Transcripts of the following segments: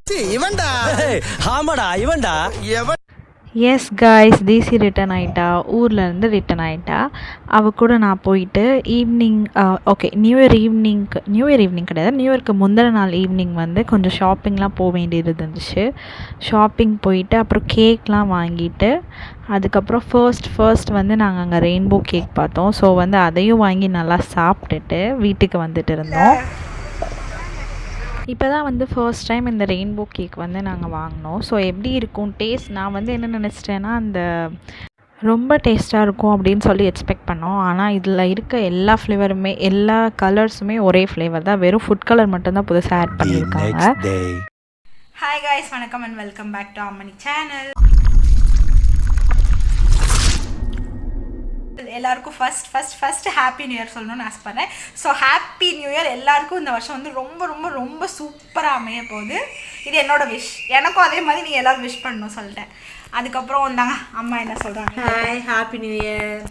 இவன்டா ஆமாடா இவன்டா S guys, தீசி return ஆகிட்டா, ஊர்லேருந்து ரிட்டன் ஆகிட்டா. அவள் கூட நான் போயிட்டு ஈவினிங் நியூ இயர் ஈவினிங் கிடையாது, நியூ இயர்க்கு முந்தின நாள் ஈவினிங் வந்து கொஞ்சம் ஷாப்பிங்லாம் போக வேண்டியது இருந்துச்சு. ஷாப்பிங் போயிட்டு அப்புறம் கேக்லாம் வாங்கிட்டு அதுக்கப்புறம் ஃபர்ஸ்ட் வந்து நாங்கள் அங்கே ரெயின்போ கேக் பார்த்தோம். ஸோ வந்து அதையும் வாங்கி நல்லா சாப்பிட்டுட்டு வீட்டுக்கு வந்துட்டு இருந்தோம். இப்போ தான் வந்து ஃபர்ஸ்ட் டைம் இந்த ரெயின்போ கேக் வந்து நாங்கள் வாங்கினோம். ஸோ எப்படி இருக்கும் டேஸ்ட், நான் வந்து என்ன நினச்சிட்டேன்னா அந்த ரொம்ப டேஸ்ட்டாக இருக்கும் அப்படின்னு சொல்லி எக்ஸ்பெக்ட் பண்ணோம். ஆனால் இதில் இருக்க எல்லா ஃப்ளேவருமே எல்லா கலர்ஸுமே ஒரே ஃப்ளேவர் தான், வெறும் ஃபுட் கலர் மட்டும்தான் புதுசாக ஆட் பண்ணியிருக்காங்க. ஹாய் காய்ஸ், வணக்கம் அண்ட் வெல்கம் பேக் டு அம்மணி சேனல். எல்லாருக்கும் ஃபர்ஸ்ட் ஹாப்பி நியூ இயர் சொல்லணும்னு ஆசைப்பட்றேன். ஸோ ஹாப்பி நியூ இயர் எல்லாருக்கும். இந்த வருஷம் வந்து ரொம்ப ரொம்ப ரொம்ப சூப்பராக அமைய போகுது. இது என்னோட விஷ். எனக்கும் அதே மாதிரி நீங்கள் எல்லோரும் விஷ் பண்ணணும் சொல்லிட்டேன். அதுக்கப்புறம் வந்தாங்க அம்மா என்ன சொல்கிறாங்க. Hi, happy new year.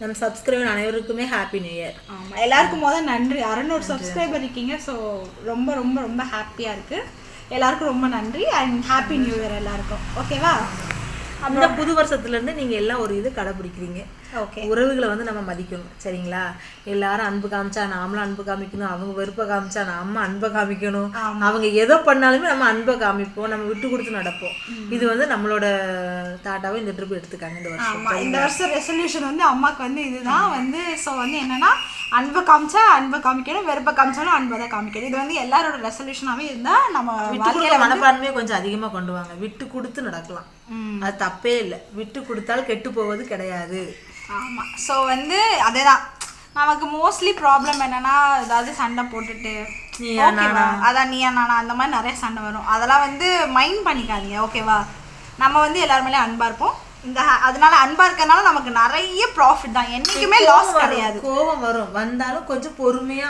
நம்ம சப்ஸ்கிரைபர் அனைவருக்குமே ஹாப்பி நியூ இயர். ஆமாம், எல்லாருக்கும் முதல் நன்றி. 600 சப்ஸ்கிரைபர் இருக்கீங்க. ஸோ ரொம்ப ரொம்ப ரொம்ப ஹாப்பியாக இருக்குது. எல்லாருக்கும் ரொம்ப நன்றி அண்ட் ஹாப்பி நியூ இயர் எல்லாருக்கும். ஓகேவா? அந்த புது வருஷத்துலேருந்து நீங்கள் எல்லாம் ஒரு இது கடைப்பிடிக்கிறீங்க. ஓகே, உறவுகளை வந்து நம்ம மதிக்கணும், சரிங்களா? எல்லாரும் அன்பு காமிச்சா நாமளும் அன்பு காமிக்கணும், அவங்க வெறுப்பை காமிச்சா நம்ம அன்பை காமிக்கணும். அவங்க எதை பண்ணாலுமே நம்ம அன்பை காமிப்போம், நம்ம விட்டு கொடுத்து நடப்போம். இது வந்து நம்மளோட தாட்டாவை இந்த ட்ரிப் எடுத்துக்காங்க இந்த வருஷம். இந்த வருஷம் ரெசல்யூஷன் வந்து அம்மாவுக்கு வந்து இதுதான் வந்து. ஸோ வந்து என்னன்னா, அன்பை காமிச்சா அன்பை காமிக்கணும், வெறுப்பை காமிச்சாலும் அன்பை தான் காமிக்கணும். இது வந்து எல்லாரோட ரெசல்யூஷனாகவே இருந்தால் நம்ம வாழ்க்கையில மனப்பான்மையை கொஞ்சம் அதிகமாக கொண்டு வாங்க. விட்டு கொடுத்து நடக்கலாம், அது தப்பே இல்லை. விட்டு கொடுத்தால் கெட்டு போவது கிடையாது. ஆமாம். ஸோ வந்து அதே தான் நமக்கு மோஸ்ட்லி ப்ராப்ளம் என்னென்னா, ஏதாவது சண்டை போட்டுட்டு அதான் நீயா நானா அந்த மாதிரி நிறைய சண்டை வரும். அதெல்லாம் வந்து மைண்ட் பண்ணிக்காதீங்க, ஓகேவா? நம்ம வந்து எல்லாருமே அன்பாக இருப்போம். அதனால அன்பா இருக்கறனால நமக்கு நிறைய ப்ராஃபிட் தான், என்னைக்குமே லாஸ் கிடையாது. கோபம் வரும், வந்தாலும் கொஞ்சம் பொறுமையா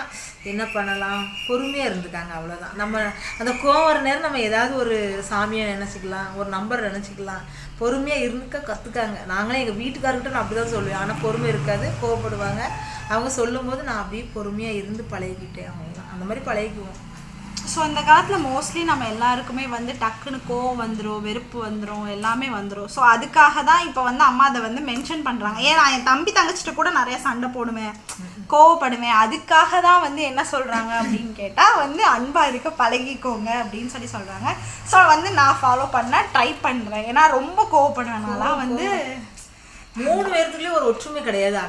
என்ன பண்ணலாம், பொறுமையா இருந்துக்காங்க, அவ்வளவுதான். நம்ம அந்த கோவம் வர நேரம் நம்ம ஏதாவது ஒரு சாமியை நினைச்சுக்கலாம், ஒரு நம்பர் நினைச்சுக்கலாம். பொறுமையா இருந்துக்க கத்துக்காங்க. நாங்களே எங்க வீட்டுக்காரர்கிட்ட நான் அப்படிதான் சொல்லுவேன். ஆனா பொறுமை இருக்காது, கோவப்படுவாங்க. அவங்க சொல்லும் போது நான் அப்படியே பொறுமையா இருந்து பழகிக்கிட்டேன். அவங்கதான் அந்த மாதிரி பழகிக்குவோம். ஸோ இந்த காலத்தில் மோஸ்ட்லி நம்ம எல்லாருக்குமே வந்து டக்குன்னு கோவம் வந்துடும், வெறுப்பு வந்துடும், எல்லாமே வந்துடும். ஸோ அதுக்காக தான் இப்போ வந்து அம்மா அதை வந்து மென்ஷன் பண்ணுறாங்க. ஏன் நான் என் தம்பி தங்கச்சிட்ட கூட நிறைய சண்டை போடுவேன், கோவப்படுவேன். அதுக்காக தான் வந்து என்ன சொல்கிறாங்க அப்படின்னு கேட்டால் வந்து அன்பாக இருக்க பழகிக்கோங்க அப்படின்னு சொல்லி சொல்கிறாங்க. ஸோ வந்து நான் ஃபாலோ பண்ண ட்ரை பண்ணுறேன். ஏன்னா ரொம்ப கோவப்படுவேனால வந்து 3 பேருக்குள்ளேயும் ஒரு ஒற்றுமை கிடையாது.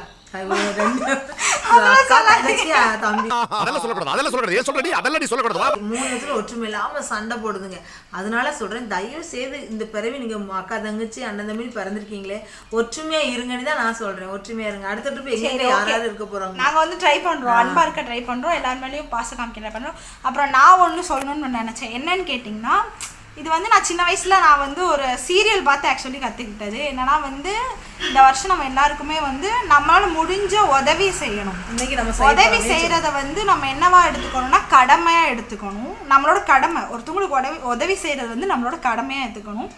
ஒற்றுமை இல்லாம சண்டை போடுதுங்க. அதனால சொல்றேன், தயவு செய்து இந்த பிறவி நீங்க அக்கா தங்கச்சி அண்ணன் தம்பி பிறந்திருக்கீங்களே, ஒற்றுமையா இருங்கன்னு தான் நான் சொல்றேன். ஒற்றுமையா இருங்க. அடுத்த ட்ரிப் எங்க யாராவது இருக்க போறாங்க. நாங்க வந்து ட்ரை பண்றோம், அன்பா இருக்க ட்ரை பண்றோம், எல்லார் மேலேயும் பாசம் காமிக்க ட்ரை பண்றோம். அப்புறம் நான் ஒன்று சொல்லணும்னு நினைச்சேன். என்னன்னு கேட்டிங்கன்னா, இது வந்து நான் சின்ன வயசில் நான் வந்து ஒரு சீரியல் பார்த்து ஆக்சுவலி கற்றுக்கிட்டது. என்னன்னா வந்து இந்த வருஷம் நம்ம எல்லாருக்குமே வந்து நம்மளால் முடிஞ்ச உதவி செய்யணும். இன்னைக்கு நம்ம உதவி செய்கிறத வந்து நம்ம என்னவா எடுத்துக்கணும்னா கடமையாக எடுத்துக்கணும். நம்மளோட கடமை, ஒருத்தவங்களுக்கு உதவி செய்கிறது வந்து நம்மளோட கடமையாக எடுத்துக்கணும்.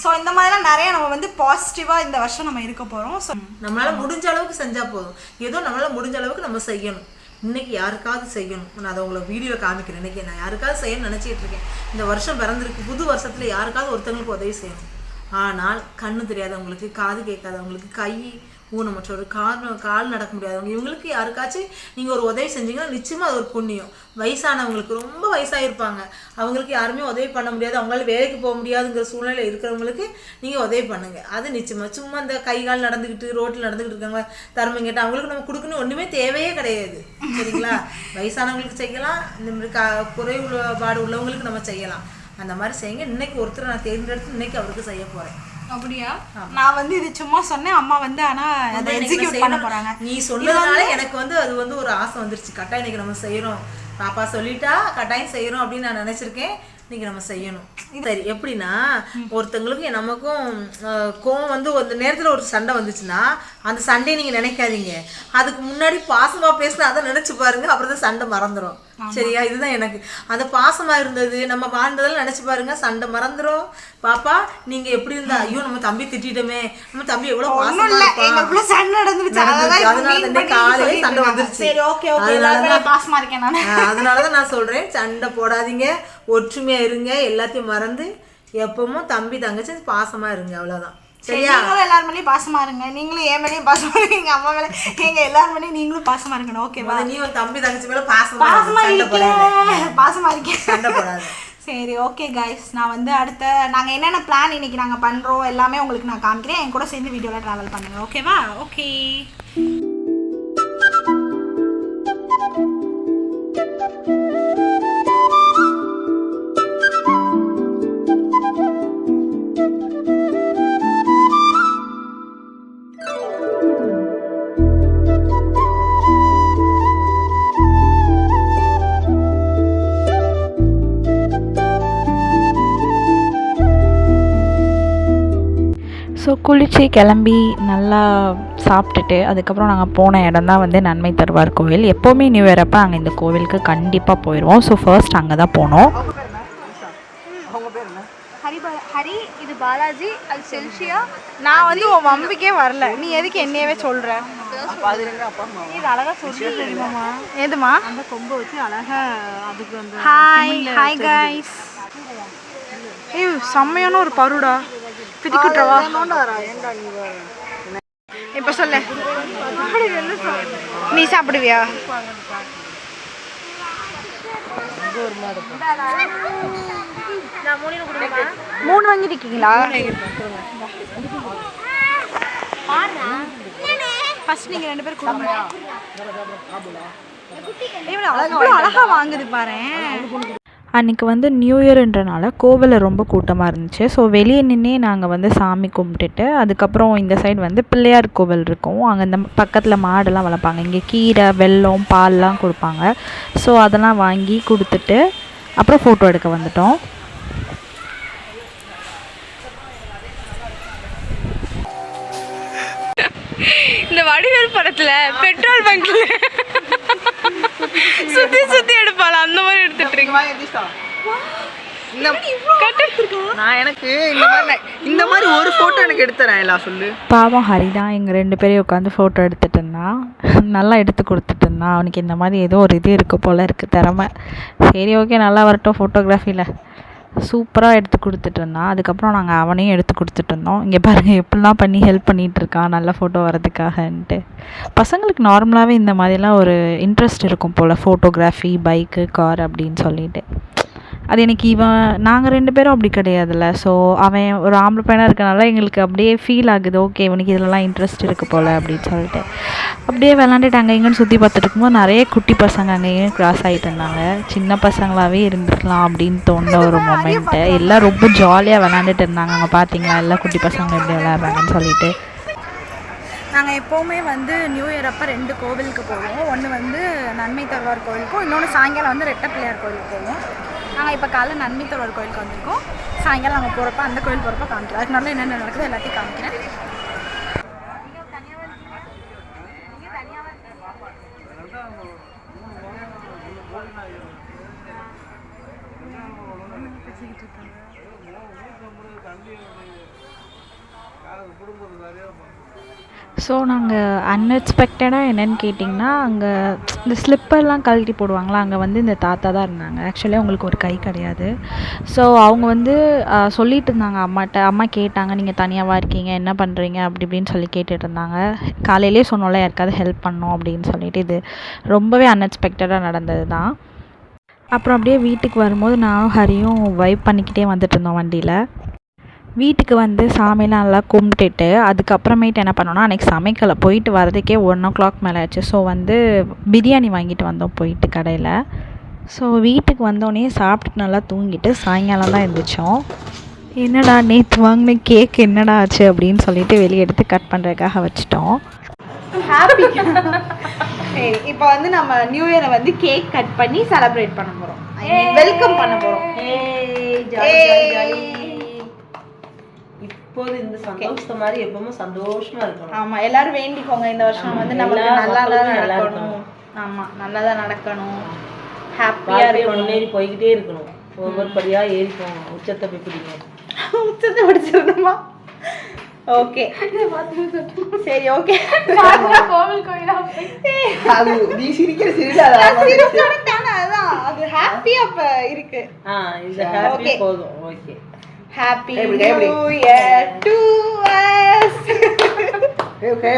ஸோ இந்த மாதிரிலாம் நிறைய நம்ம வந்து பாசிட்டிவாக இந்த வருஷம் நம்ம இருக்க போகிறோம். ஸோ நம்மளால் முடிஞ்ச அளவுக்கு செஞ்சால் போதும். ஏதோ நம்மளால் முடிஞ்ச அளவுக்கு நம்ம செய்யணும். இன்னைக்கு யாருக்காவது செய்யணும். நான் அதை உங்களை வீடியோவில் காமிக்கிறேன். இன்னைக்கு நான் யாருக்காவது செய்யணும்னு நினச்சிட்டு இருக்கேன். இந்த வருஷம் பிறந்திருக்கு, புது வருஷத்தில் யாருக்காவது ஒருத்தவங்களுக்கு உதவி செய்யணும். ஆனால் கண்ணு தெரியாதவங்களுக்கு, காது கேட்காதவங்களுக்கு, கை ஊனமற்றவர், கால் நடக்க முடியாதவங்க, இவங்களுக்கு யாருக்காச்சும் நீங்கள் ஒரு உதவி செஞ்சீங்கன்னா நிச்சயமாக அது ஒரு புண்ணியம். வயசானவங்களுக்கு, ரொம்ப வயசாகிருப்பாங்க, அவங்களுக்கு யாருமே உதவி பண்ண முடியாது, அவங்களால வேலைக்கு போக முடியாதுங்கிற சூழ்நிலை இருக்கிறவங்களுக்கு நீங்கள் உதவி பண்ணுங்கள். அது நிச்சயமாக. சும்மா இந்த கை கால் நடந்துக்கிட்டு ரோட்டில் நடந்துக்கிட்டு இருக்காங்க, தர்மம் கேட்டால் அவங்களுக்கு நம்ம கொடுக்கணும் ஒன்றுமே தேவையே கிடையாது, சரிங்களா? வயசானவங்களுக்கு செய்யலாம், இந்த மாதிரி குறைபாடு உள்ளவங்களுக்கு நம்ம செய்யலாம். அந்த மாதிரி செய்யுங்க. இன்னைக்கு ஒருத்தர் நான் தேர்ந்தெடுத்து இன்னைக்கு அவருக்கு செய்ய போகிறேன். அப்படியா? நான் வந்து இது சும்மா சொன்னேன், அம்மா வந்து ஆனா அதை எக்ஸிக்யூட் பண்ண போறாங்க. நீ சொன்னதுனால எனக்கு வந்து அது வந்து ஒரு ஆசை வந்துருச்சு. கட்டாயம் இன்னைக்கு நம்ம செய்யறோம், பாப்பா சொல்லிட்டா கட்டாயம் செய்யறோம் அப்படின்னு நான் நினைச்சிருக்கேன். இன்னைக்கு நம்ம செய்யணும். சரி, எப்படின்னா ஒருத்தவங்களுக்கு நமக்கும் கோவம் வந்து ஒரு நேரத்தில் ஒரு சண்டை வந்துச்சுன்னா அந்த சண்டையை நீங்கள் நினைக்காதீங்க. அதுக்கு முன்னாடி பாசமாக பேசினா அதை நினச்சி பாருங்க, அப்புறம் தான் சண்டை மறந்துடும். சரியா? இதுதான் எனக்கு அந்த பாசமாக இருந்தது, நம்ம வாழ்ந்ததெல்லாம் நினச்சி பாருங்க, சண்டை மறந்துடும். பாப்பா நீங்க எப்படி இருந்தா, ஐயோ நம்ம தம்பி திட்டமே, நம்ம தம்பி எவ்வளவு பாசமா இருப்பான், அதனாலதான் நான் சொல்றேன், சண்டை போடாதீங்க, ஒற்றுமையாக இருங்க, எல்லாத்தையும் மறந்து எப்பவும் தம்பி தங்கச்சி பாசமாக இருங்க, அவ்வளோதான். சரியா? நீங்களும் எல்லாரும் மேலேயும் பாசமா இருங்க, நீங்களும் என் மேலேயும் பாசமா இருங்க, எங்கள் அம்மா மேலே எங்கள் எல்லாரும் மேலேயும் நீங்களும் பாசமா இருக்கணும். ஓகேவா? நீ ஒரு தம்பி தங்கச்சி மேலே பாசமா இருக்கேன், சண்டை போடாது. சரி, ஓகே கைஸ். நான் வந்து அடுத்த நாங்கள் என்னென்ன பிளான் இன்னைக்கு நாங்கள் பண்ணுறோம் எல்லாமே உங்களுக்கு நான் காமிக்கிறேன். என் கூட சேர்ந்து வீடியோவில் ட்ராவல் பண்ணுங்க. ஓகேவா? ஓகே. ஸோ குளித்து கிளம்பி நல்லா சாப்பிட்டுட்டு அதுக்கப்புறம் நாங்கள் போன இடம் தான் வந்து நன்மை தருவார் கோவில். எப்போவுமே நியூ இயர் அப்போ அங்கே இந்த கோவிலுக்கு கண்டிப்பாக போயிடுவோம். ஸோ ஃபர்ஸ்ட் அங்கே தான் போனோம். ஹரி, இது பாலாஜி, அது செல்ஷியா. நான் வந்து உன் மம்பிக்கே வரல, நீ எதுக்கு என்னையவே சொல்ற? இது அழகா சொல்லி தெரியுமாமா? ஏதுமா அந்த கொம்பை வச்சு அழகா அதுக்கு வந்து ஹாய் கைஸ். ஏய் செம்மையான ஒரு பருடா, பிடிக்குட்றவா இப்ப சொல்லு. நீ சாப்பிடுவியா? மூணு வாங்கிருக்கீங்களா? ஃபர்ஸ்ட் நீங்க ரெண்டு பேரும் கொடுங்க. அழகா வாங்குது பாரு. அன்றைக்கி வந்து நியூ இயர்ன்றனால கோவிலில் ரொம்ப கூட்டமாக இருந்துச்சு. ஸோ வெளியே நின்னே நாங்கள் வந்து சாமி கும்பிட்டுட்டு அதுக்கப்புறம் இந்த சைடு வந்து பிள்ளையார் கோவில் இருக்கும். அங்கே இந்த பக்கத்தில் மாடெல்லாம் வளர்ப்பாங்க. இங்கே கீரை, வெல்லம், பால்லாம் கொடுப்பாங்க. ஸோ அதெல்லாம் வாங்கி கொடுத்துட்டு அப்புறம் ஃபோட்டோ எடுக்க வந்துட்டோம். இந்த வடிவேல் படத்துல பெட்ரோல் பங்க்ல சுத்தி சுத்தி எடுப்பாள் அந்த மாதிரி எடுத்துட்டு இருக்கேன். நான் எனக்கு இந்த மாதிரி ஒரு ஃபோட்டோ எனக்கு எடுத்துறேன் எல்லாம் சொல்லு. பாவம் ஹரி தான் எங்கள் ரெண்டு பேரையும் உட்காந்து ஃபோட்டோ எடுத்துகிட்டு இருந்தான். நல்லா எடுத்து கொடுத்துட்டு இருந்தான். அவனுக்கு இந்த மாதிரி ஏதோ ஒரு இது இருக்குது போல் இருக்குது திறமை. சரி ஓகே, நல்லா வரட்டும். ஃபோட்டோகிராஃபியில் சூப்பராக எடுத்து கொடுத்துட்டு இருந்தான். அதுக்கப்புறம் நாங்கள் அவனையும் எடுத்து கொடுத்துட்டு இருந்தோம். இங்கே பாருங்கள் எப்படிலாம் பண்ணி ஹெல்ப் பண்ணிகிட்டு இருக்கான் நல்ல ஃபோட்டோ வரதுக்காகன்ட்டு. பசங்களுக்கு நார்மலாகவே இந்த மாதிரிலாம் ஒரு இன்ட்ரெஸ்ட் இருக்கும் போல், ஃபோட்டோகிராஃபி, பைக்கு, கார் அப்படின்னு சொல்லிட்டு. அது எனக்கு நாங்கள் ரெண்டு பேரும் அப்படி கிடையாதுல்ல. ஸோ அவன் ஒரு ஆம்பளை பையனாக இருக்கனால எங்களுக்கு அப்படியே ஃபீல் ஆகுது, ஓகே இவனுக்கு இதிலலாம் இன்ட்ரெஸ்ட் இருக்குது போல் அப்படின்னு சொல்லிட்டு. அப்படியே விளாண்டுட்டு அங்கே இங்கேன்னு சுற்றி பார்த்துட்டு இருக்கும்போது நிறைய குட்டி பசங்க அங்கே இங்கே க்ராஸ் ஆகிட்டு இருந்தாங்க. சின்ன பசங்களாகவே இருந்துருக்கலாம் அப்படின்னு தோணுன ஒரு மொமெண்ட்டு. எல்லாம் ரொம்ப ஜாலியாக விளாண்டுட்டு இருந்தாங்க. அங்கே பார்த்தீங்களா எல்லா குட்டி பசங்க எப்படி விளையாடுறாங்கன்னு சொல்லிட்டு. நாங்கள் எப்போவுமே வந்து நியூ இயர் அப்போ 2 கோவிலுக்கு போவோம். ஒன்று வந்து நன்மை தருவார் கோவிலுக்கும், இன்னொன்று சாயங்காலம் வந்து ரெட்டை பிள்ளையார் கோவிலுக்கு போவோம். நாங்கள் இப்போ காலைல நன்மை தருவார் கோவிலுக்கு வந்திருக்கோம். சாயங்காலம் நாங்கள் போகிறப்ப அந்த கோவில் போகிறப்ப காமிக்கிறோம். அதுக்கு நல்லா என்னென்ன நடக்குது எல்லாத்தையும் காமிக்கிறேன். ஸோ நாங்கள் அன்எக்ஸ்பெக்டடாக என்னென்னு கேட்டிங்கன்னா, அங்கே இந்த ஸ்லிப்பர்லாம் கழட்டி போடுவாங்களா, அங்கே வந்து இந்த தாத்தா தான் இருந்தாங்க. ஆக்சுவலி அவங்களுக்கு ஒரு கை கிடையாது. ஸோ அவங்க வந்து சொல்லிகிட்டு இருந்தாங்க அம்மாட்ட. அம்மா கேட்டாங்க, நீங்கள் தனியாகவா இருக்கீங்க, என்ன பண்ணுறீங்க அப்படி இப்படின்னு சொல்லி கேட்டுட்டு இருந்தாங்க. காலையிலே சொன்னோம்ல யாருக்காவது ஹெல்ப் பண்ணோம் அப்படின்னு சொல்லிட்டு. இது ரொம்பவே அன்எக்ஸ்பெக்டடாக நடந்தது தான். அப்புறம் அப்படியே வீட்டுக்கு வரும்போது நானும் ஹரியும் வைப் பண்ணிக்கிட்டே வந்துட்டு இருந்தோம் வண்டியில். வீட்டுக்கு வந்து சாமியெலாம் நல்லா கும்பிட்டுட்டு அதுக்கப்புறமேட்டு என்ன பண்ணோன்னா, அன்றைக்கி சமைக்கலை. போயிட்டு வரதுக்கே 1 o'clock மேலே ஆச்சு. ஸோ வந்து பிரியாணி வாங்கிட்டு வந்தோம் போயிட்டு கடையில். ஸோ வீட்டுக்கு வந்தோடனே சாப்பிட்டுட்டு நல்லா தூங்கிட்டு சாயங்காலம் தான் எழுந்திரிச்சோம். என்னடா நேற்று வாங்கின கேக் என்னடா ஆச்சு அப்படின்னு சொல்லிட்டு வெளியே எடுத்து கட் பண்ணுறதுக்காக வச்சுட்டோம். ஹாப்பி. சரி, இப்போ வந்து நம்ம நியூ இயரை வந்து கேக் கட் பண்ணி செலிப்ரேட் பண்ண போகிறோம், வெல்கம் பண்ண போகிறோம். இப்போது இந்த சந்தோஷத்தை மாதிரி எப்பவுமே சந்தோஷமா இருக்கணும். ஆமா, எல்லாரும் வேண்டிக்கோங்க இந்த வருஷம் வந்து நமக்கு நல்லதா நடக்கணும். ஆமா, நல்லதா நடக்கணும், ஹாப்பியா இருக்கணும், முன்னேறி போய்கிட்டே இருக்கணும். ஒவ்வொரு படியா ஏறிக்கணும், உச்சத்தை போய் பிடிக்கணும். உச்சத்தை பிடிச்சிடணுமா? ஓகே சரி ஓகே கோவில் கோயிலா அது நீ சிரிக்கிற சிரிக்காத அதான் அது ஹாப்பி அப்ப இருக்கு இந்த ஹாப்பி போதும். ஓகே, ஹாப்பி எப்படி? New year to us. Okay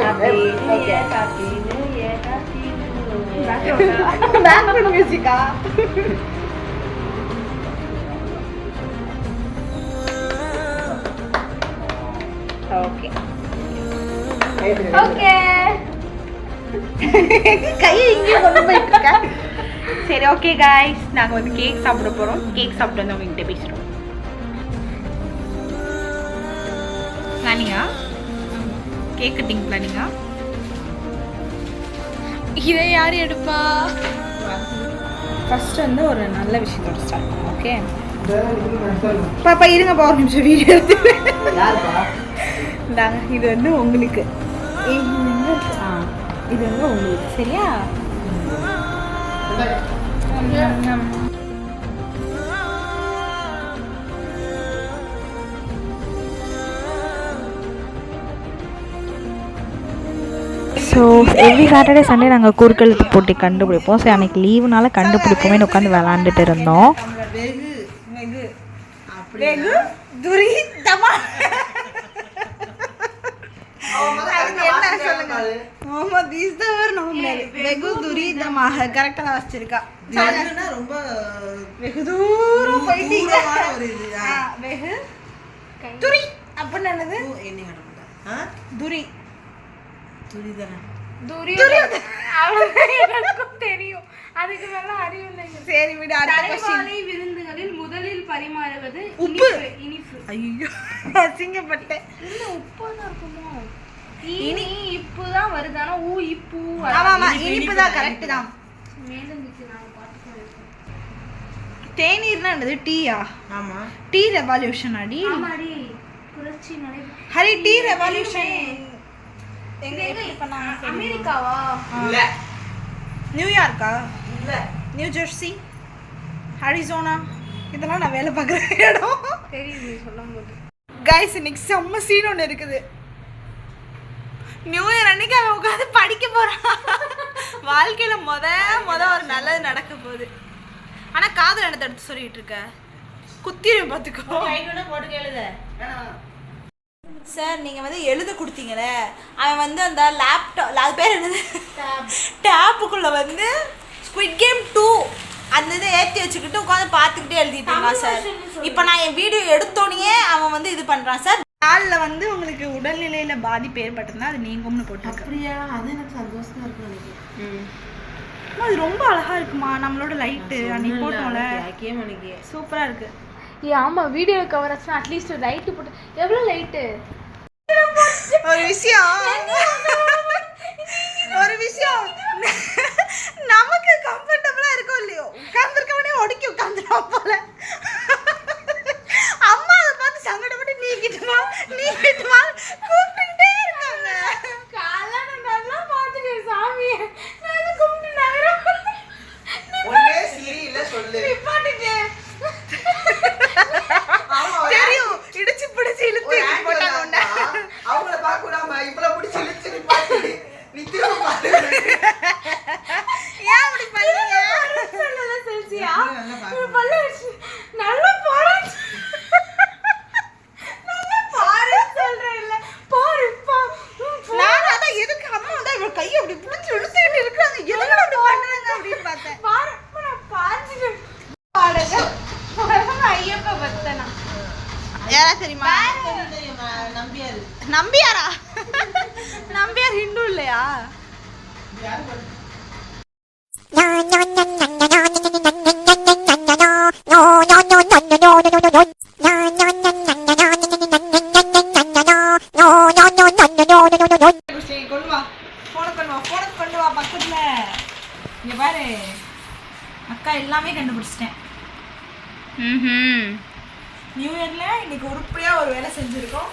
background மியூசிக்கா? ஓகே ஓகே கையை இங்கே கொண்டு போயிட்டு இருக்க. சரி ஓகே காய்ஸ், நாங்கள் வந்து கேக் சாப்பிட போகிறோம். கேக் சாப்பிட்டு வந்து உங்ககிட்ட பேசுகிறோம். பிளானிங்கா? கேக் கட்டிங் பிளானிங்கா? இதை யார் எடுப்பா? ஃபர்ஸ்ட் வந்து ஒரு நல்ல விஷயத்தோட ஸ்டார்ட் பண்ணுவோம். ஓகே பாப்பா இருங்கப்பா ஒரு நிமிஷம் வீடியோ எடுத்து. இந்தாங்க, இது வந்து உங்களுக்கு. இது வந்து உங்களுக்கு சரியா? ஸோ எவ்ரி சாட்டர்டே சண்டே நாங்கள் குறுக்கெழுத்து போட்டி கண்டுபிடிப்போம். ஸோ அன்றைக்கி லீவுனால கண்டுபிடிப்போமே உட்காந்து விளாண்டுட்டு இருந்தோம். வெகு துரிதமா என்ன சொல்லுங்க? ஆமா திஸ் த வேர் நோ முடியாது. வெகு துரிதமாக கரெக்டா தான் வச்சிருக்கா. ரொம்ப வெகு தூரம் போயிட்டீங்க. ஒரு இது வெகு துரி அப்படின்னு என்னது? என்ன கட்ட மாட்டா துரி துரிதானே எனக்கும் தெரியும், அதுக்கு மேல அறிவு இல்லைங்க. சரி விடு. அடுத்த क्वेश्चन. தலைவாழை விருந்துகளில் முதலில் பரிமாறுவது உப்பு. இனிப்பு. ஐயோ அசிங்கப்பட்டேன். இல்ல உப்பா தான் இருக்குமோ? இனி இப்பு தான் வருது. ஆனா ஊ இப்பு. ஆமா ஆமா இனிப்பு தான் கரெக்ட் தான். மேல நிக்கு நாங்க பாத்துக்கோ. தேநீர்னா என்னது? டீயா? ஆமா, டீ ரெவல்யூஷன் அடி. ஆமாடி, புரட்சி நடைபெற்ற ஹரி டீ ரெவல்யூஷன் எங்க பண்ணாங்க? அமெரிக்காவா? இல்ல நியூயார்க்கா? இல்ல நியூ ஜெர்சி, அரிசோனா, இதெல்லாம் நான் வேலை பார்க்குற இடம். தெரியுது சொல்லும் போது. கைஸ் இன்னைக்கு செம்ம சீன் ஒன்று இருக்குது. நியூ இயர் அன்னைக்கு அவன் உட்காந்து படிக்க போறான். வாழ்க்கையில முத ஒரு நல்லது நடக்க போகுது. ஆனா காதல் என்ன தடுத்து சொல்லிட்டு இருக்க? குத்திரும் பார்த்துக்கோ. போட்டு கேளுத. சார் நீங்கள் வந்து எழுத கொடுத்தீங்களே, அவன் வந்து அந்த லேப்டாப் அது பேர் என்னது, டேப்புக்குள்ளே வந்து ஸ்குவிட் கேம் 2 அந்த இதை ஏற்றி வச்சுக்கிட்டு உட்காந்து பார்த்துக்கிட்டே எழுதிட்டு இருக்கான் சார். இப்போ நான் என் வீடியோ எடுத்தோடனே அவன் வந்து இது பண்ணுறான் சார். நாளில் வந்து உங்களுக்கு உடல்நிலையில் பாதிப்பு ஏற்பட்டிருந்தா அது நீங்கும்னு போட்டுருக்கு. அப்படியா? அது எனக்கு சந்தோஷமா இருக்கு நினைக்கிறேன். அது ரொம்ப அழகா இருக்குமா நம்மளோட லைட்டு அன்னைக்கு போட்டோம்ல, சூப்பராக இருக்கு. ஏ ஆமா, வீடியோ கவர் ஆச்சுன்னா அட்லீஸ்ட் லைட்டு போட்டு. எவ்வளோ லைட்டு? ஒரு விஷயம் நமக்கு கம்ஃபர்டபுளா இருக்கும் இல்லையோ, உட்கார்ந்துருக்கவனே ஒடுக்கி உட்கார்ந்துருவான் போல. அம்மா அதை பார்த்து சங்கடப்பட்டு நீக்கிட்டுமா கூப்பிட்டுக்கிட்டே இருக்காங்க. காலைல நல்லா பார்த்துக்கேன் சாமியை. நான் கும்பிட்டு நகரம் ஒண்ணே சிரி இல்ல சொல்லு. நிப்பாட்டிட்டேன். தெரியும், இடிச்சு பிடிச்சு இழுத்து போட்டாங்க. அவங்கள பார்க்க விடாம இவ்வளவு பிடிச்சி இழுத்து நிப்பாட்டி நித்தியமா பாரு. ஏன் அப்படி பண்ணீங்க? சொல்லல செல்சியா. பல்ல நல்லா பாரு. நல்லா பாரு சொல்றேன் இல்ல. பாரு பா. நான் அதான் எதுக்கு அம்மா வந்து இவ கையை அப்படி பிடிச்சி இழுத்துக்கிட்டு இருக்காங்க, எதுக்கு அப்படி பண்றாங்க அப்படின்னு பார்த்தேன். பாரு நான் பார்த்துட்டு பாடுங்க. ஐயப்ப பக்தனா யாரா தெரியுமா? நம்பியாரு. நம்பியாரா? நம்பியார் ஹிந்து இல்லையா? கொண்டு வா பக்கத்துல. இங்க பாரு, அக்கா எல்லாமே கண்டுபிடிச்சிட்டேன். நியூ இயர்ல இன்னைக்கு உருப்படியா ஒரு வேலை செஞ்சிருக்கோம்.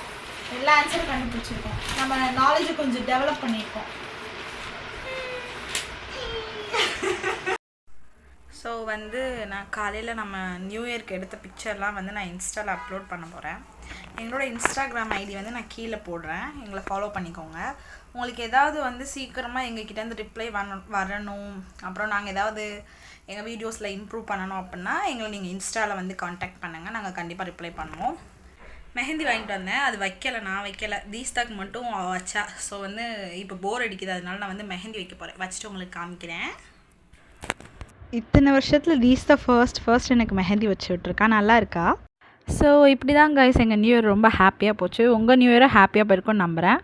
எல்லா ஆன்சரும் கண்டுபிடிச்சிருக்கோம். நம்ம நாலேஜை கொஞ்சம் டெவலப் பண்ணியிருக்கோம். ஸோ ஸோ வந்து நான் காலையில் நம்ம நியூ இயர்க்கு எடுத்த பிக்சர்லாம் வந்து நான் இன்ஸ்டாவில் அப்லோட் பண்ண போகிறேன். எங்களோட இன்ஸ்டாகிராம் ஐடி வந்து நான் கீழே போடுறேன், எங்களை ஃபாலோ பண்ணிக்கோங்க. உங்களுக்கு ஏதாவது வந்து சீக்கிரமாக எங்ககிட்டேருந்து ரிப்ளை வரணும், அப்புறம் நாங்கள் ஏதாவது எங்கள் வீடியோஸில் இம்ப்ரூவ் பண்ணணும் அப்படின்னா எங்களை நீங்கள் இன்ஸ்டாவில் வந்து காண்டாக்ட் பண்ணுங்கள், நாங்கள் கண்டிப்பாக ரிப்ளை பண்ணுவோம். மெஹந்தி வாங்கிட்டு வந்தேன், அது நான் வைக்கலை, தீஸ்தாக்கு மட்டும் வச்சா. ஸோ வந்து இப்போ போர் அடிக்குது, அதனால நான் வந்து மெஹந்தி வைக்க போகிறேன். வச்சுட்டு உங்களுக்கு காமிக்கிறேன். இத்தனை வருஷத்தில் தீஸ்தா ஃபர்ஸ்ட் எனக்கு மெஹந்தி வச்சு விட்ருக்கா. நல்லா இருக்கா? ஸோ இப்படி தான் கைஸ் எங்கள் நியூ இயர் ரொம்ப ஹாப்பியாக போச்சு. உங்கள் நியூ இயரும் ஹாப்பியாக போயிருக்கும்னு நம்புகிறேன்.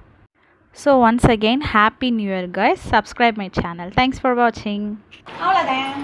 So once again happy new year guys. Subscribe my channel. Thanks for வாட்சிங். அவ்வளோதான்.